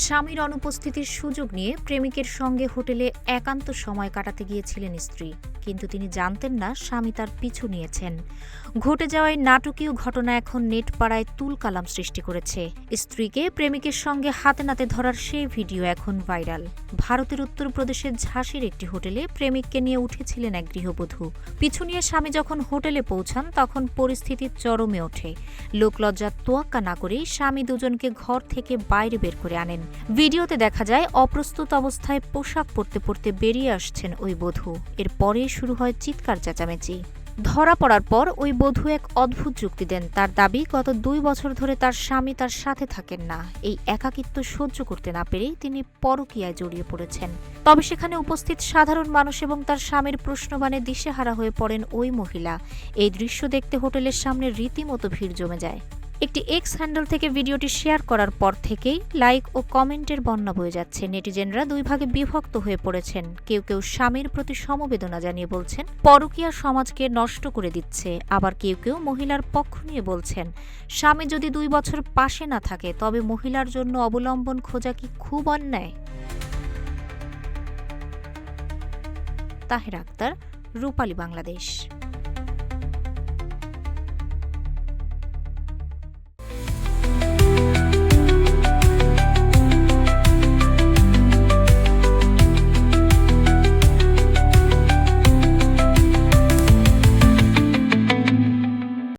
স্বামীর অনুপস্থিতির সুযোগ নিয়ে প্রেমিকের সঙ্গে হোটেলে একান্ত সময় কাটাতে গিয়েছিলেন স্ত্রী, কিন্তু তিনি জানতেন না স্বামী তার পিছু নিয়েছেন। ঘটে যাওয়া এই নাটকীয় ঘটনা এখন নেটপাড়ায় তুলকালাম সৃষ্টি করেছে। স্ত্রীকে প্রেমিকের সঙ্গে হাতে নাতে ধরার সেই ভিডিও এখন ভাইরাল। ভারতের উত্তরপ্রদেশের ঝাঁসির একটি হোটেলে প্রেমিককে নিয়ে উঠেছিলেন এক গৃহবধূ। পিছু নিয়ে স্বামী যখন হোটেলে পৌঁছান তখন পরিস্থিতি চরমে ওঠে। লোকলজ্জার তোয়াক্কা না করেই স্বামী দুজনকে ঘর থেকে বাইরে বের করে আনেন। ভিডিওতে দেখা যায় অপ্রস্তুত অবস্থায় পোশাক পরতে পরতে বেরিয়ে আসছেন ওই বধূ। এরপরে শুরু হয় চিৎকার চেঁচামেচি। ধরা পড়ার পর ওই বধূ এক অদ্ভুত যুক্তি দেন। তার দাবি, গত 2 বছর ধরে তার স্বামী তার সাথে থাকেন না। এই একাকিত্ব সহ্য করতে না পেরেই তিনি পরকীয়ায় জড়িয়ে পড়েছেন। তবে সেখানে উপস্থিত সাধারণ মানুষ এবং তার স্বামীর প্রশ্নবাণে দিশেহারা হয়ে পড়েন ওই মহিলা। এই দৃশ্য দেখতে হোটেলের সামনে রীতিমতো ভিড় জমে যায়। একটি এক্স হ্যান্ডেল থেকে ভিডিওটি শেয়ার করার পর থেকেই লাইক ও কমেন্টের বন্যা বয়ে যাচ্ছে। নেটিজেনরা 2 ভাগে বিভক্ত হয়ে পড়েছেন। কেউ কেউ স্বামীর প্রতি সমবেদনা জানিয়ে বলছেন পরকীয়া সমাজকে নষ্ট করে দিচ্ছে, আবার কেউ কেউ মহিলার পক্ষ নিয়ে বলছেন স্বামী যদি 2 বছর পাশে না থাকে তবে মহিলার জন্য অবলম্বন খোঁজা কি খুব অন্যায়? তাহের আক্তার, রূপালী বাংলাদেশ।